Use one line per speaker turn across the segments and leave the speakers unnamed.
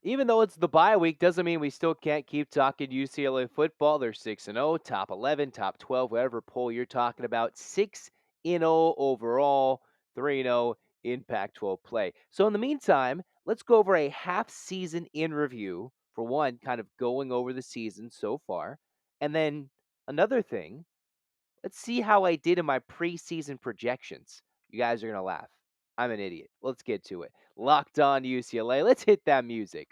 Even though it's the bye week, doesn't mean we still can't keep talking UCLA football. They're 6-0, top 11, top 12, whatever poll you're talking about. 6-0 overall, 3-0 in Pac 12 play. So, in the meantime, let's go over a half season in review. For one, kind of going over the season so far. And then another thing, let's see how I did in my preseason projections. You guys are going to laugh. I'm an idiot. Let's get to it. Locked On UCLA. Let's hit that music.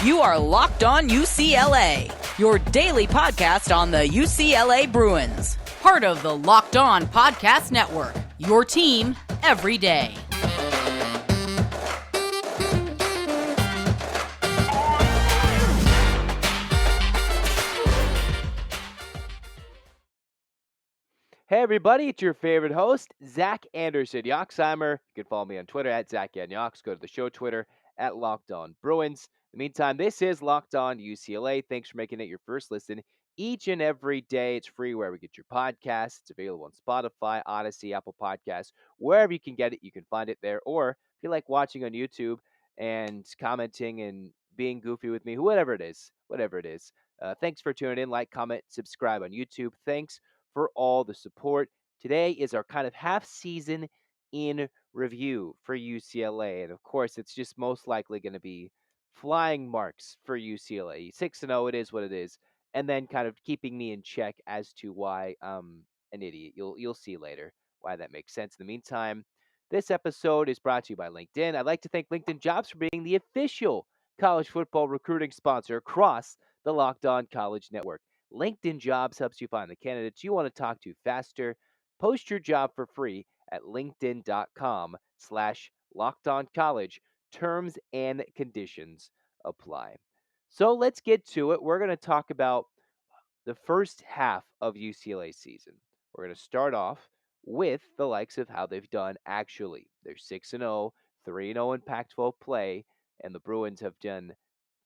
You are Locked On UCLA, your daily podcast on the UCLA Bruins. Part of the Locked On Podcast Network, your team every day.
Hey everybody, it's your favorite host, Zach Anderson Yoxheimer. You can follow me on Twitter at ZachAndYox. Go to the show Twitter at Locked On Bruins. In the meantime, this is Locked On UCLA. Thanks for making it your first listen each and every day. It's free wherever you get your podcasts. It's available on Spotify, Odyssey, Apple Podcasts, wherever you can get it, you can find it there. Or if you like watching on YouTube and commenting and being goofy with me, whatever it is, thanks for tuning in. Like, comment, subscribe on YouTube. Thanks for all the support. Today is our kind of half season in review for UCLA. And of course, it's just most likely going to be flying marks for UCLA. 6-0, it is what it is. And then kind of keeping me in check as to why I'm an idiot. You'll see later why that makes sense. In the meantime, this episode is brought to you by LinkedIn. I'd like to thank LinkedIn Jobs for being the official college football recruiting sponsor across the Locked On College Network. LinkedIn Jobs helps you find the candidates you want to talk to faster. Post your job for free at linkedin.com/lockedoncollege. Terms and conditions apply. So let's get to it. We're going to talk about the first half of UCLA season. We're going to start off with the likes of how they've done actually. They're 6-0, 3-0 in Pac-12 play, and the Bruins have done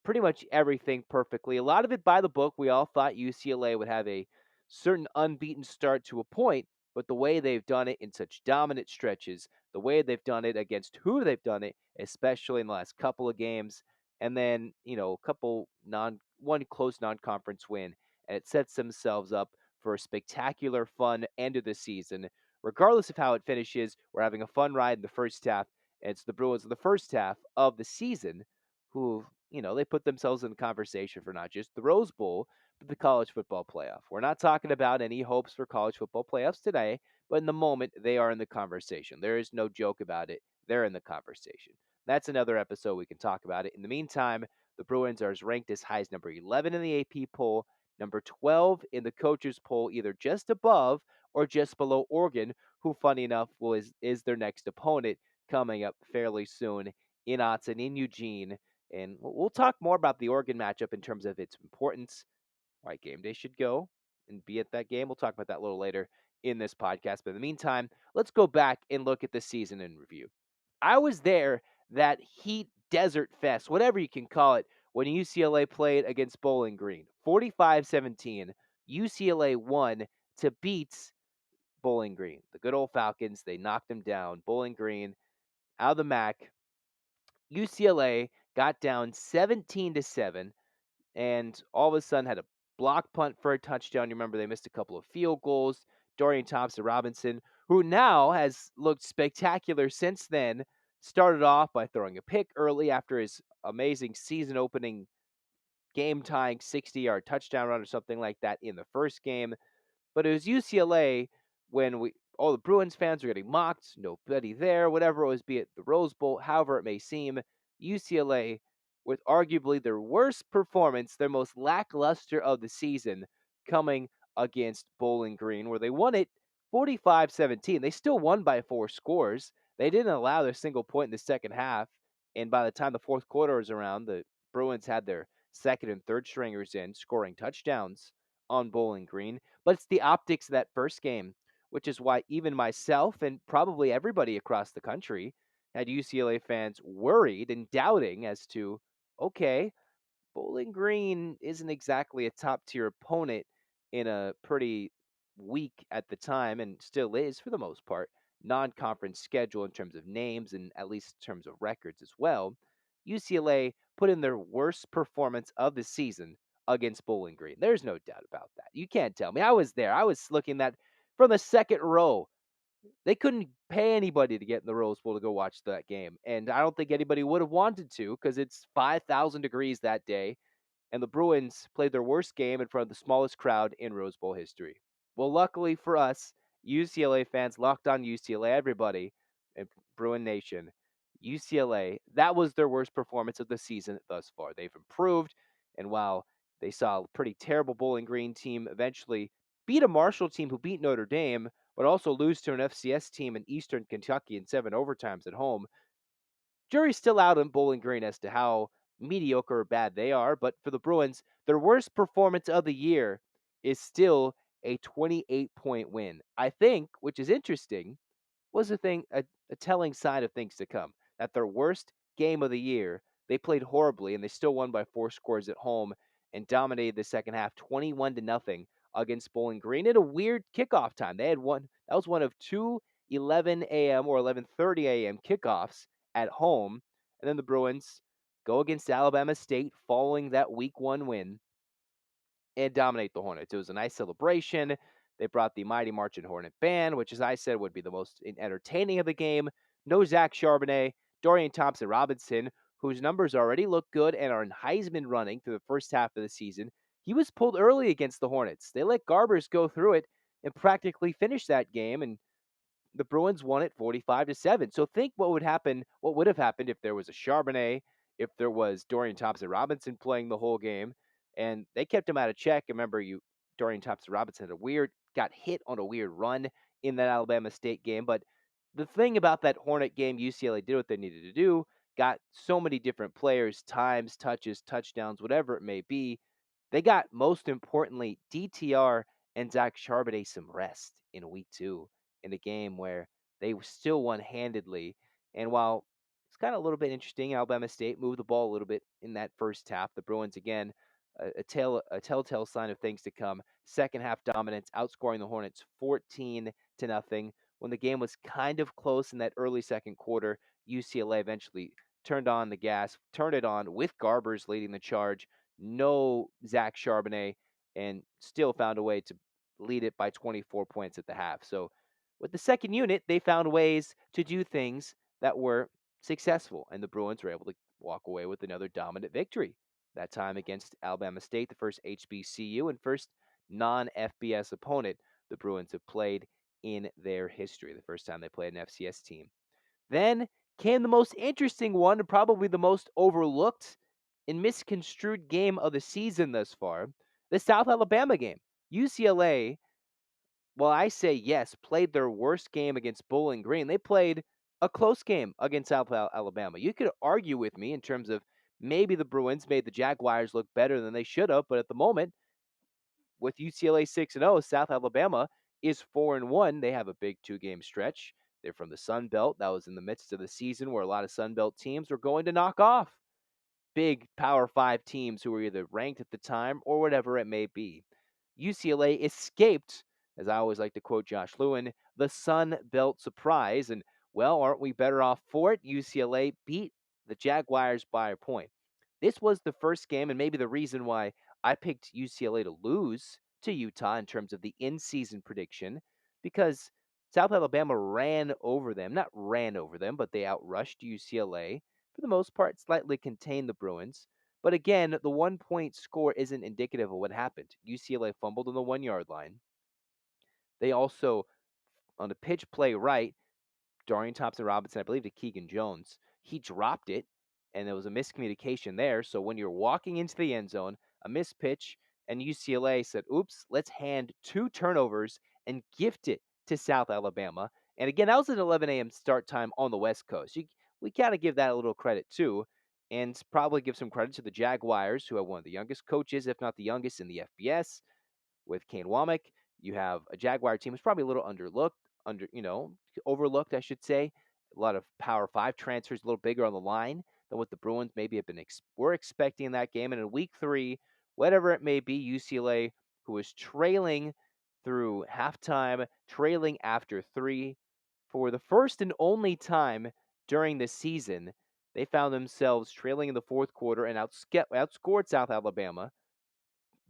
pretty much everything perfectly. A lot of it by the book. We all thought UCLA would have a certain unbeaten start to a point, but the way they've done it in such dominant stretches, the way they've done it against who they've done it, especially in the last couple of games, and then, a couple one close non-conference win, and it sets themselves up for a spectacular fun end of the season. Regardless of how it finishes, we're having a fun ride in the first half, and it's the Bruins in the first half of the season who, they put themselves in the conversation for not just the Rose Bowl, but the college football playoff. We're not talking about any hopes for college football playoffs today, but in the moment, they are in the conversation. There is no joke about it. They're in the conversation. That's another episode. We can talk about it. In the meantime, the Bruins are ranked as high as number 11 in the AP poll, number 12 in the coaches poll, either just above or just below Oregon, who, funny enough, is their next opponent coming up fairly soon in Autzen, in Eugene. And we'll talk more about the Oregon matchup in terms of its importance, why game day should go and be at that game. We'll talk about that a little later in this podcast. But in the meantime, let's go back and look at the season in review. I was there that heat desert fest, whatever you can call it, when UCLA played against Bowling Green. 45-17, UCLA won to beat Bowling Green. The good old Falcons, they knocked them down. Bowling Green out of the MAC. UCLA got down 17-7 and all of a sudden had a block punt for a touchdown. You remember they missed a couple of field goals. Dorian Thompson-Robinson, who now has looked spectacular since then, started off by throwing a pick early after his amazing season-opening game-tying 60-yard touchdown run or something like that in the first game. But it was UCLA when all the Bruins fans were getting mocked, nobody there, whatever it was, be it the Rose Bowl, however it may seem. UCLA, with arguably their worst performance, their most lackluster of the season, coming against Bowling Green, where they won it 45-17. They still won by 4 scores. They didn't allow their single point in the second half. And by the time the fourth quarter was around, the Bruins had their second and third stringers in, scoring touchdowns on Bowling Green. But it's the optics of that first game, which is why even myself and probably everybody across the country had UCLA fans worried and doubting as to, okay, Bowling Green isn't exactly a top tier opponent in a pretty weak at the time and still is for the most part non-conference schedule in terms of names and at least in terms of records as well, UCLA put in their worst performance of the season against Bowling Green. There's no doubt about that. You can't tell me. I was there. I was looking at from the second row. They couldn't pay anybody to get in the Rose Bowl to go watch that game, and I don't think anybody would have wanted to because it's 5,000 degrees that day, and the Bruins played their worst game in front of the smallest crowd in Rose Bowl history. Well, luckily for us, UCLA fans, Locked On UCLA, everybody, and Bruin Nation, UCLA, that was their worst performance of the season thus far. They've improved, and while they saw a pretty terrible Bowling Green team eventually beat a Marshall team who beat Notre Dame, but also lose to an FCS team in Eastern Kentucky in 7 overtimes at home, jury's still out on Bowling Green as to how mediocre or bad they are, but for the Bruins, their worst performance of the year is still a 28-point win. I think, which is interesting, was a telling sign of things to come. That their worst game of the year, they played horribly and they still won by 4 scores at home and dominated the second half 21-0 against Bowling Green at a weird kickoff time. They had one that was one of two 11 a.m. or 11:30 a.m. kickoffs at home, and then the Bruins go against Alabama State following that week 1 win and dominate the Hornets. It was a nice celebration. They brought the Mighty Marching Hornet Band, which, as I said, would be the most entertaining of the game. No Zach Charbonnet, Dorian Thompson Robinson, whose numbers already look good and are in Heisman running through the first half of the season. He was pulled early against the Hornets. They let Garbers go through it and practically finish that game, and the Bruins won it 45-7. So think what would have happened if there was a Charbonnet, if there was Dorian Thompson Robinson playing the whole game, and they kept him out of check. Remember, Dorian Thompson Robinson got hit on a weird run in that Alabama State game. But the thing about that Hornet game, UCLA did what they needed to do, got so many different players, times, touches, touchdowns, whatever it may be. They got, most importantly, DTR and Zach Charbonnet some rest in week 2 in a game where they still won handedly. And while it's kind of a little bit interesting, Alabama State moved the ball a little bit in that first half. The Bruins again, a telltale sign of things to come. Second half dominance, outscoring the Hornets 14-0. When the game was kind of close in that early second quarter, UCLA eventually turned on the gas, turned it on with Garbers leading the charge. No Zach Charbonnet, and still found a way to lead it by 24 points at the half. So with the second unit, they found ways to do things that were successful, and the Bruins were able to walk away with another dominant victory. That time against Alabama State, the first HBCU and first non FBS opponent the Bruins have played in their history, the first time they played an FCS team. Then came the most interesting one, and probably the most overlooked and misconstrued game of the season thus far, the South Alabama game. UCLA, well, I say yes, played their worst game against Bowling Green. They played a close game against Alabama. You could argue with me in terms of maybe the Bruins made the Jaguars look better than they should have, but at the moment, with UCLA 6-0, South Alabama is 4-1. They have a big 2-game stretch. They're from the Sun Belt. That was in the midst of the season where a lot of Sun Belt teams were going to knock off big Power 5 teams who were either ranked at the time or whatever it may be. UCLA escaped, as I always like to quote Josh Lewin, the Sun Belt surprise. And, well, aren't we better off for it? UCLA beat the Jaguars by a point. This was the first game, and maybe the reason why I picked UCLA to lose to Utah in terms of the in-season prediction, because South Alabama ran over them. Not ran over them, but they outrushed UCLA. For the most part, slightly contained the Bruins. But again, the 1 point score isn't indicative of what happened. UCLA fumbled on the 1 yard line. They also, on a pitch play right, Dorian Thompson Robinson, I believe to Keegan Jones, he dropped it, and there was a miscommunication there. So when you're walking into the end zone, a missed pitch, and UCLA said, oops, let's hand 2 turnovers and gift it to South Alabama. And again, that was an 11 a.m. start time on the West Coast. We got to give that a little credit too, and probably give some credit to the Jaguars, who have one of the youngest coaches, if not the youngest in the FBS with Kane Womack. You have a Jaguar team who's probably a little overlooked, I should say. A lot of Power 5 transfers, a little bigger on the line than what the Bruins maybe have been were expecting in that game. And in week 3, whatever it may be, UCLA, who was trailing through halftime, trailing after 3, For the first and only time during the season, they found themselves trailing in the fourth quarter and outscored South Alabama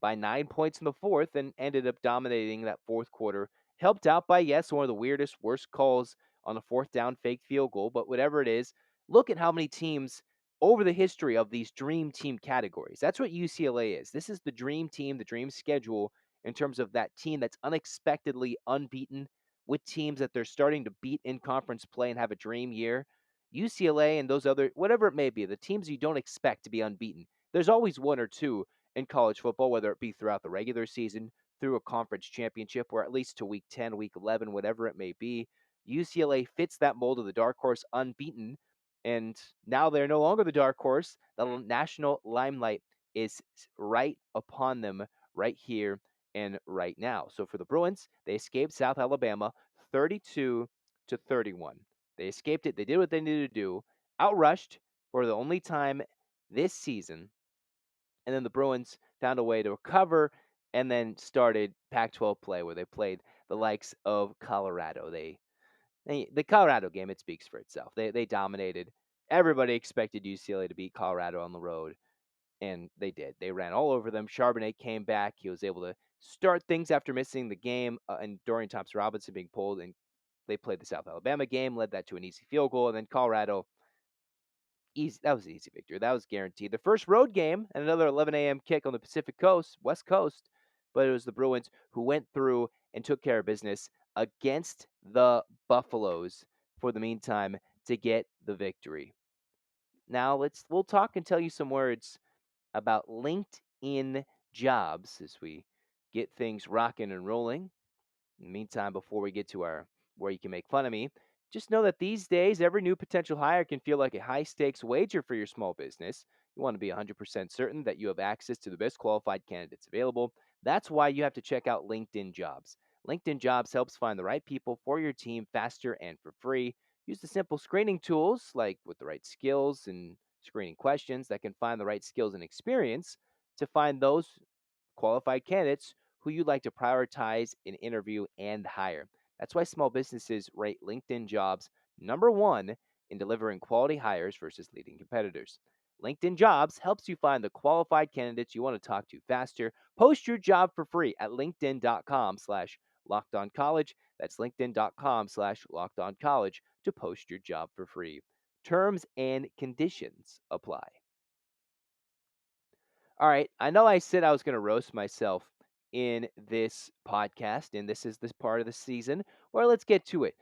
by 9 points in the fourth and ended up dominating that fourth quarter. Helped out by, yes, one of the weirdest, worst calls on a fourth down fake field goal, but whatever it is, look at how many teams over the history of these dream team categories. That's what UCLA is. This is the dream team, the dream schedule in terms of that team that's unexpectedly unbeaten with teams that they're starting to beat in conference play and have a dream year. UCLA and those other, whatever it may be, the teams you don't expect to be unbeaten. There's always one or two in college football, whether it be throughout the regular season, through a conference championship, or at least to week 10, week 11, whatever it may be. UCLA fits that mold of the dark horse unbeaten, and now they're no longer the dark horse. The national limelight is right upon them right here and right now. So for the Bruins, they escaped South Alabama 32-31. They escaped it. They did what they needed to do. Outrushed for the only time this season, and then the Bruins found a way to recover and then started Pac-12 play where they played the likes of Colorado. The Colorado game, it speaks for itself. They dominated. Everybody expected UCLA to beat Colorado on the road, and they did. They ran all over them. Charbonnet came back. He was able to start things after missing the game, and Dorian Thompson-Robinson being pulled, and they played the South Alabama game, led that to an easy field goal, and then Colorado easy. That was an easy victory. That was guaranteed. The first road game and another 11 a.m. kick on the Pacific Coast, West Coast, but it was the Bruins who went through and took care of business against the Buffaloes for the meantime to get the victory. Now we'll talk and tell you some words about LinkedIn jobs as we get things rocking and rolling. In the meantime, before we get to our where you can make fun of me, just know that these days every new potential hire can feel like a high stakes wager for your small business. You want to be 100% certain that you have access to the best qualified candidates available. That's why you have to check out LinkedIn Jobs. LinkedIn Jobs helps find the right people for your team faster and for free. Use the simple screening tools like with the right skills and screening questions that can find the right skills and experience to find those qualified candidates who you'd like to prioritize and interview and hire. That's why small businesses rate LinkedIn Jobs number one in delivering quality hires versus leading competitors. LinkedIn Jobs helps you find the qualified candidates you want to talk to faster. Post your job for free at linkedin.com/lockedoncollege. That's linkedin.com/lockedoncollege to post your job for free. Terms and conditions apply. All right. I know I said I was going to roast myself in this podcast, and this is this part of the season. Well, let's get to it.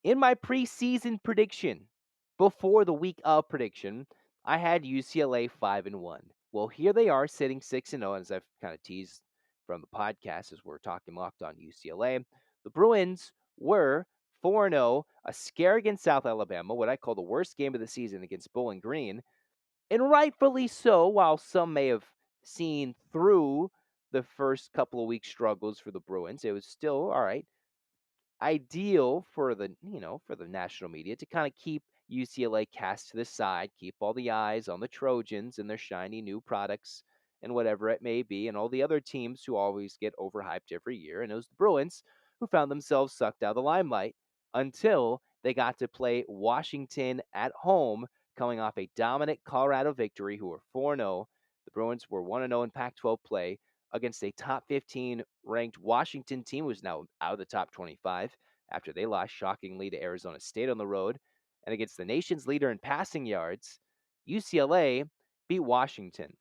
In my preseason prediction, before the week of prediction, I had UCLA 5-1. Well, here they are sitting 6-0, as I've kind of teased from the podcast as we're talking Locked On UCLA. The Bruins were 4-0, a scare against South Alabama, what I call the worst game of the season against Bowling Green. And rightfully so, while some may have seen through the first couple of weeks struggles for the Bruins, it was still all right, ideal for the national media to kind of keep UCLA cast to the side, keep all the eyes on the Trojans and their shiny new products and whatever it may be, and all the other teams who always get overhyped every year. And it was the Bruins who found themselves sucked out of the limelight until they got to play Washington at home, coming off a dominant Colorado victory, who were 4-0. The Bruins were 1-0 in Pac-12 play against a top 15 ranked Washington team who's now out of the top 25 after they lost shockingly to Arizona State on the road. And against the nation's leader in passing yards, UCLA beat Washington.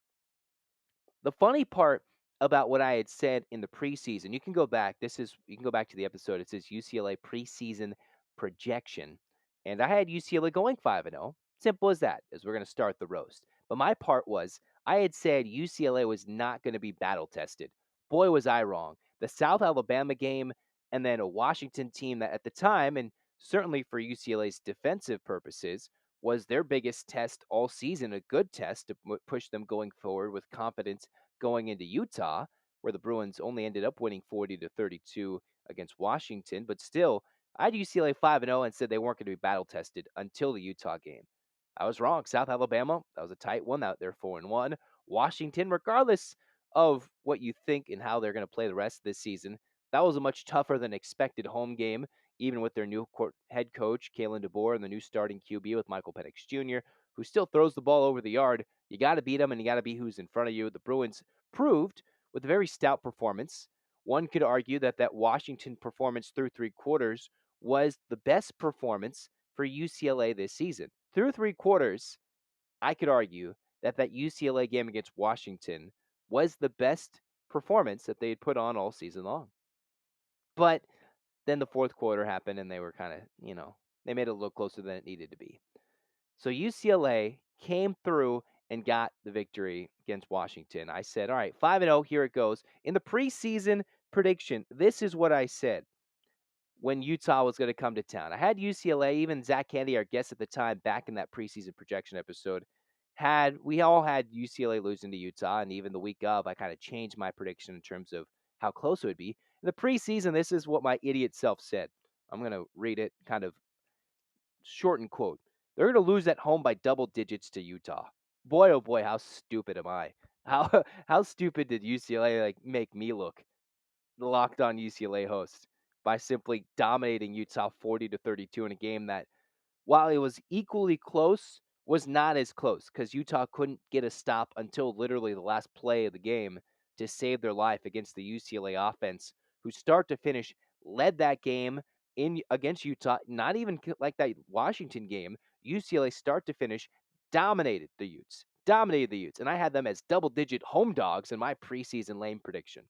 The funny part about what I had said in the preseason, you can go back. You can go back to the episode. It says UCLA preseason projection. And I had UCLA going 5-0. Simple as that, as we're going to start the roast. But my part was I had said UCLA was not going to be battle tested. Boy, was I wrong. The South Alabama game and then a Washington team that at the time, and certainly for UCLA's defensive purposes, was their biggest test all season, a good test to push them going forward with confidence going into Utah, where the Bruins only ended up winning 40-32 against Washington. But still, I had UCLA 5-0 and said they weren't going to be battle tested until the Utah game. I was wrong. South Alabama, that was a tight one out there, 4-1. Washington, regardless of what you think and how they're going to play the rest of this season, that was a much tougher than expected home game even with their new head coach, Kalen DeBoer, and the new starting QB with Michael Penix Jr., who still throws the ball over the yard. You got to beat them, and you got to be who's in front of you. The Bruins proved with a very stout performance. One could argue that that Washington performance through three quarters was the best performance for UCLA this season. Through three quarters, I could argue that that UCLA game against Washington was the best performance that they had put on all season long. But then the fourth quarter happened and they were kind of, they made it look closer than it needed to be. So UCLA came through and got the victory against Washington. I said, all right, 5-0, here it goes. In the preseason prediction, this is what I said when Utah was going to come to town. I had UCLA, even Zach Candy, our guest at the time, back in that preseason projection episode, we all had UCLA losing to Utah, and even the week of, I kind of changed my prediction in terms of how close it would be. In the preseason, this is what my idiot self said. I'm going to read it kind of short and quote. They're going to lose at home by double digits to Utah. Boy, oh boy, how stupid am I? How stupid did UCLA make me look? The Locked On UCLA host by simply dominating Utah 40-32 in a game that, while it was equally close, was not as close because Utah couldn't get a stop until literally the last play of the game to save their life against the UCLA offense, who start to finish led that game in against Utah. Not even like that Washington game, UCLA start to finish dominated the Utes, and I had them as double-digit home dogs in my preseason lane prediction.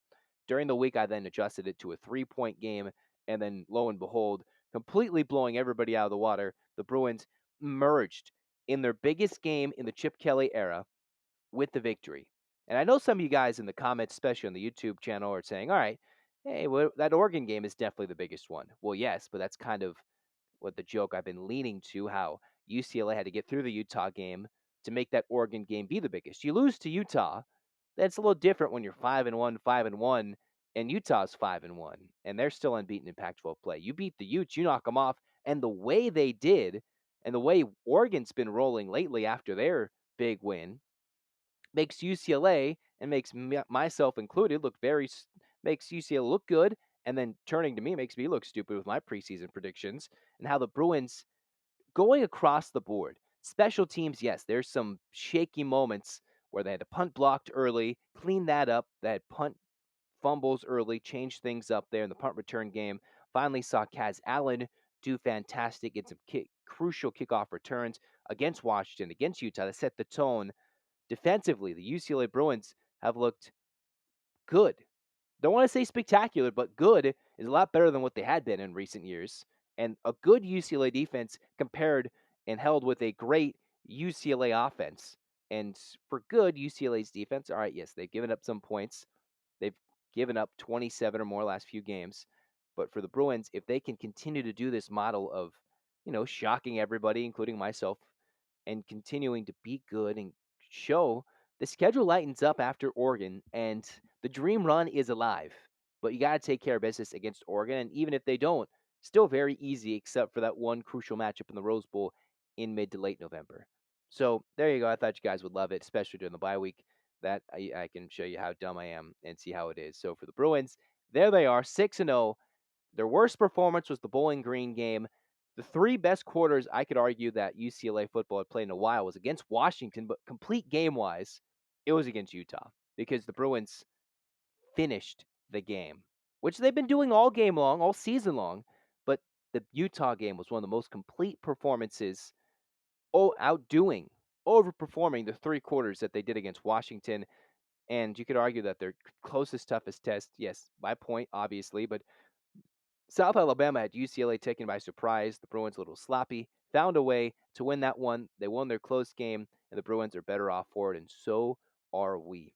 During the week, I then adjusted it to a 3-point game, and then lo and behold, completely blowing everybody out of the water, the Bruins merged in their biggest game in the Chip Kelly era with the victory. And I know some of you guys in the comments, especially on the YouTube channel, are saying, all right, hey, well, that Oregon game is definitely the biggest one. Well, yes, but that's kind of what the joke I've been leaning to, how UCLA had to get through the Utah game to make that Oregon game be the biggest. You lose to Utah, that's a little different when you're 5-1, 5-1, and Utah's 5-1, and they're still unbeaten in Pac-12 play. You beat the Utes, you knock them off, and the way they did, and the way Oregon's been rolling lately after their big win, makes UCLA and makes myself included makes UCLA look good, and then turning to me makes me look stupid with my preseason predictions and how the Bruins going across the board. Special teams, yes, there's some shaky moments where they had to punt blocked early, clean that up. They had punt fumbles early, changed things up there in the punt return game. Finally saw Kaz Allen do fantastic, get some crucial kickoff returns against Washington, against Utah to set the tone. Defensively, the UCLA Bruins have looked good. Don't want to say spectacular, but good is a lot better than what they had been in recent years. And a good UCLA defense compared and held with a great UCLA offense. And for good UCLA's defense, all right, yes, they've given up some points. They've given up 27 or more last few games. But for the Bruins, if they can continue to do this model of, shocking everybody, including myself, and continuing to be good and show, the schedule lightens up after Oregon and the dream run is alive. But you got to take care of business against Oregon. And even if they don't, still very easy except for that one crucial matchup in the Rose Bowl in mid to late November. So there you go. I thought you guys would love it, especially during the bye week. That I can show you how dumb I am and see how it is. So for the Bruins, there they are, 6-0. Their worst performance was the Bowling Green game. The three best quarters I could argue that UCLA football had played in a while was against Washington, but complete game wise, it was against Utah because the Bruins finished the game, which they've been doing all game long, all season long. But the Utah game was one of the most complete performances, outdoing, overperforming the three quarters that they did against Washington. And you could argue that their closest, toughest test, yes, by point, obviously, but South Alabama had UCLA taken by surprise. The Bruins a little sloppy, found a way to win that one. They won their close game, and the Bruins are better off for it, and so are we.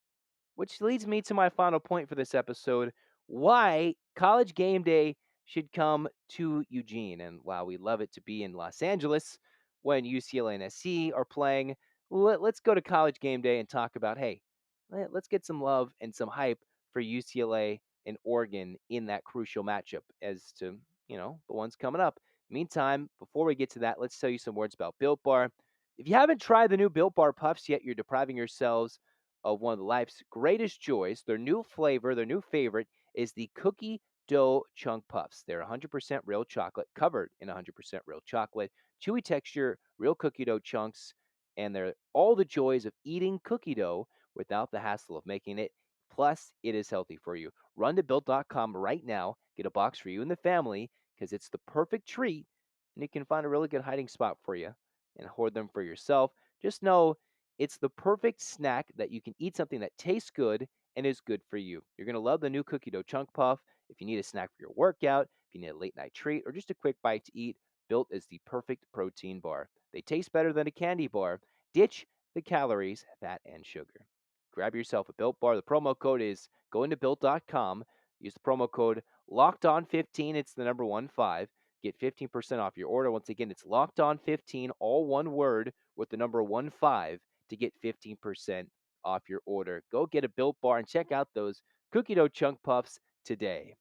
Which leads me to my final point for this episode, why College Game Day should come to Eugene. And while we love it to be in Los Angeles when UCLA and SC are playing, let's go to College Game Day and talk about, hey, let's get some love and some hype for UCLA and Oregon in that crucial matchup as to, the ones coming up. Meantime, before we get to that, let's tell you some words about Built Bar. If you haven't tried the new Built Bar Puffs yet, you're depriving yourselves of one of life's greatest joys. Their new flavor, their new favorite, is the cookie dough chunk puffs. They're 100% real chocolate, covered in 100% real chocolate, chewy texture, real cookie dough chunks, and they're all the joys of eating cookie dough without the hassle of making it. Plus, it is healthy for you. Run to built.com right now, get a box for you and the family because it's the perfect treat, and you can find a really good hiding spot for you and hoard them for yourself. Just know it's the perfect snack that you can eat something that tastes good and is good for you. You're going to love the new cookie dough chunk puff. If you need a snack for your workout, if you need a late night treat, or just a quick bite to eat, Built is the perfect protein bar. They taste better than a candy bar. Ditch the calories, fat, and sugar. Grab yourself a Built bar. The promo code is go into built.com. Use the promo code locked on 15. It's the number 15. Get 15% off your order. Once again, it's locked on 15, all one word with the number 15 to get 15% off your order. Go get a Built bar and check out those cookie dough chunk puffs today.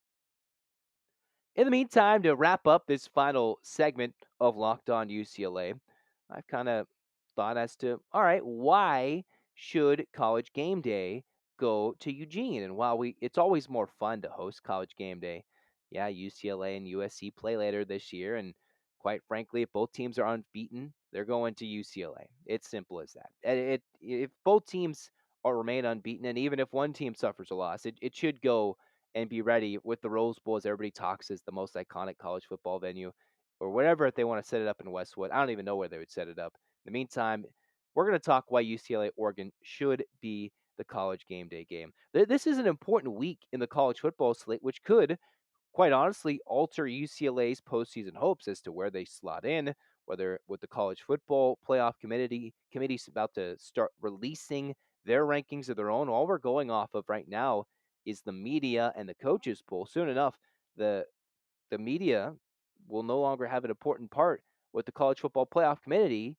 In the meantime, to wrap up this final segment of Locked On UCLA, I've kind of thought as to, all right, why should College Game Day go to Eugene? And while it's always more fun to host College Game Day, yeah, UCLA and USC play later this year, and quite frankly, if both teams are unbeaten, they're going to UCLA. It's simple as that. If both teams are remain unbeaten, and even if one team suffers a loss, it should go and be ready with the Rose Bowl, as everybody talks as the most iconic college football venue, or whatever, if they want to set it up in Westwood. I don't even know where they would set it up. In the meantime, we're going to talk why UCLA-Oregon should be the College Game Day game. This is an important week in the college football slate, which could, quite honestly, alter UCLA's postseason hopes as to where they slot in, whether with the college football playoff committee's about to start releasing their rankings of their own. All we're going off of right now is the media and the coaches poll. Soon enough, the media will no longer have an important part with the college football playoff committee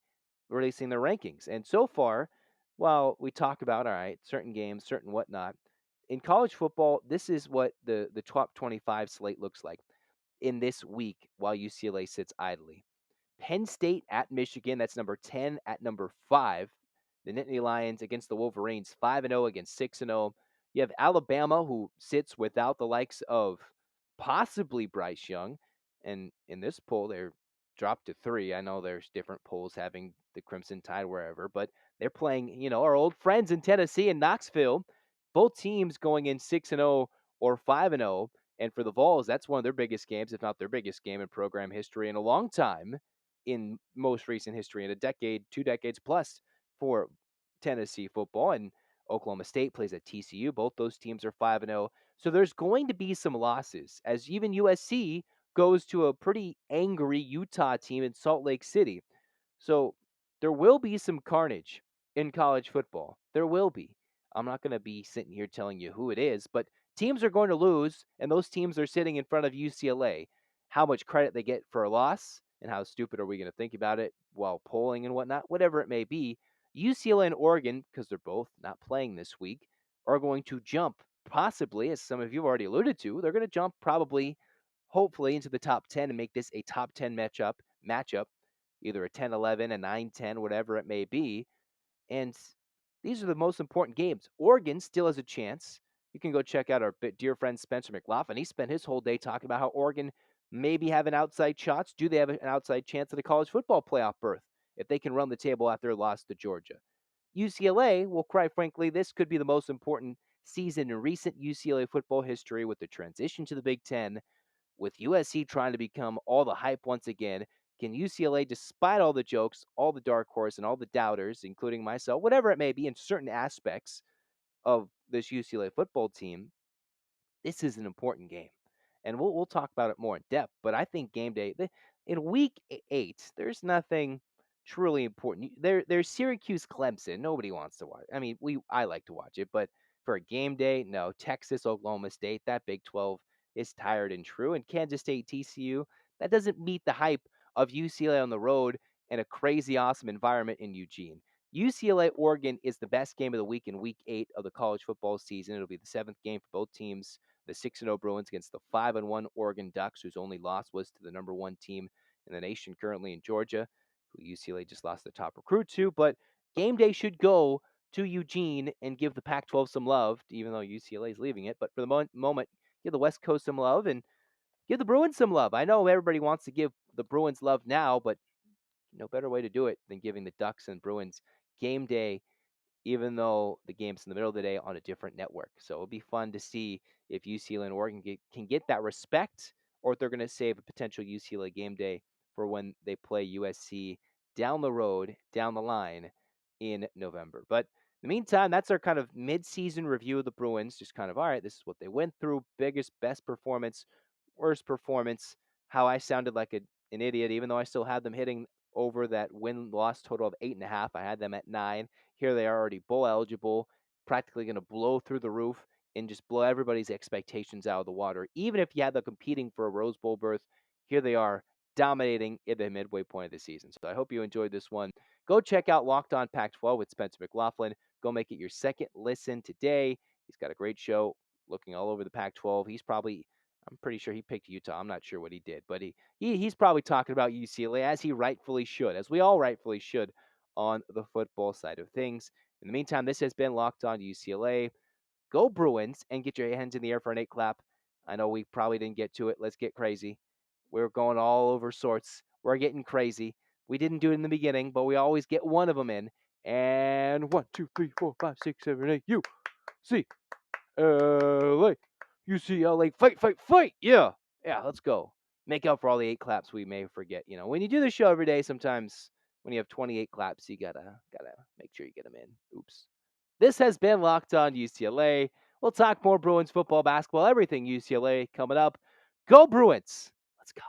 releasing their rankings. And so far, while we talk about, all right, certain games, certain whatnot, in college football, this is what the top 25 slate looks like in this week while UCLA sits idly. Penn State at Michigan, that's number 10 at number 5. The Nittany Lions against the Wolverines, 5-0 against 6-0. You have Alabama, who sits without the likes of possibly Bryce Young. And in this poll, they're dropped to 3. I know there's different polls having the Crimson Tide wherever, but they're playing, our old friends in Tennessee and Knoxville. Both teams going in 6-0 or 5-0. And for the Vols, that's one of their biggest games, if not their biggest game in program history in a long time, in most recent history, in a decade, 2 decades plus for Tennessee football. And Oklahoma State plays at TCU. Both those teams are 5-0. So there's going to be some losses, as even USC goes to a pretty angry Utah team in Salt Lake City. So there will be some carnage in college football. There will be. I'm not going to be sitting here telling you who it is, but teams are going to lose, and those teams are sitting in front of UCLA. How much credit they get for a loss, and how stupid are we going to think about it while polling and whatnot, whatever it may be. UCLA and Oregon, because they're both not playing this week, are going to jump, possibly, as some of you have already alluded to, they're going to jump probably, hopefully, into the top 10 and make this a top 10 matchup, either a 10-11, a 9-10, whatever it may be. And these are the most important games. Oregon still has a chance. You can go check out our dear friend Spencer McLaughlin. He spent his whole day talking about how Oregon maybe have an outside shots. Do they have an outside chance at a college football playoff berth if they can run the table after their loss to Georgia? UCLA, well, quite frankly, this could be the most important season in recent UCLA football history with the transition to the Big Ten, with USC trying to become all the hype once again. Can UCLA, despite all the jokes, all the dark horse, and all the doubters, including myself, whatever it may be in certain aspects of this UCLA football team, this is an important game, and we'll talk about it more in depth. But I think game day in week 8, there's nothing truly important. There's Syracuse Clemson. Nobody wants to watch. I mean, I like to watch it, but for a game day, no. Texas Oklahoma State, that Big 12 is tired and true, and Kansas State TCU, that doesn't meet the hype of UCLA on the road and a crazy awesome environment in Eugene. UCLA Oregon is the best game of the week in week 8 of the college football season. It'll be the 7th game for both teams. The 6-0 Bruins against the 5-1 Oregon Ducks, whose only loss was to the number 1 team in the nation currently in Georgia, who UCLA just lost their top recruit to. But game day should go to Eugene and give the Pac-12 some love, even though UCLA is leaving it. But for the moment, give the West Coast some love and give the Bruins some love. I know everybody wants to give the Bruins love now, but no better way to do it than giving the Ducks and Bruins game day, even though the game's in the middle of the day on a different network. So it'll be fun to see if UCLA and Oregon can get that respect, or if they're going to save a potential UCLA game day for when they play USC down the road, down the line in November. But in the meantime, that's our kind of mid-season review of the Bruins. Just kind of, all right, this is what they went through. Biggest, best performance, worst performance. How I sounded like an idiot, even though I still had them hitting over that win-loss total of 8.5. I had them at 9. Here they are already bowl eligible, practically going to blow through the roof and just blow everybody's expectations out of the water. Even if you had them competing for a Rose Bowl berth, here they are dominating at the midway point of the season. So I hope you enjoyed this one. Go check out Locked On Pac-12 with Spencer McLaughlin. Go make it your second listen today. He's got a great show looking all over the Pac-12. I'm pretty sure he picked Utah. I'm not sure what he did, but he's probably talking about UCLA as he rightfully should, as we all rightfully should on the football side of things. In the meantime, this has been Locked On UCLA. Go Bruins and get your hands in the air for an 8 clap. I know we probably didn't get to it. Let's get crazy. We're going all over sorts. We're getting crazy. We didn't do it in the beginning, but we always get one of them in. And 1, 2, 3, 4, 5, 6, 7, 8. UCLA. UCLA. Fight, fight, fight. Yeah. Yeah, let's go. Make up for all the 8 claps we may forget. You know, when you do the show every day, sometimes when you have 28 claps, you gotta make sure you get them in. Oops. This has been Locked On UCLA. We'll talk more Bruins football, basketball, everything UCLA coming up. Go Bruins. Let's go.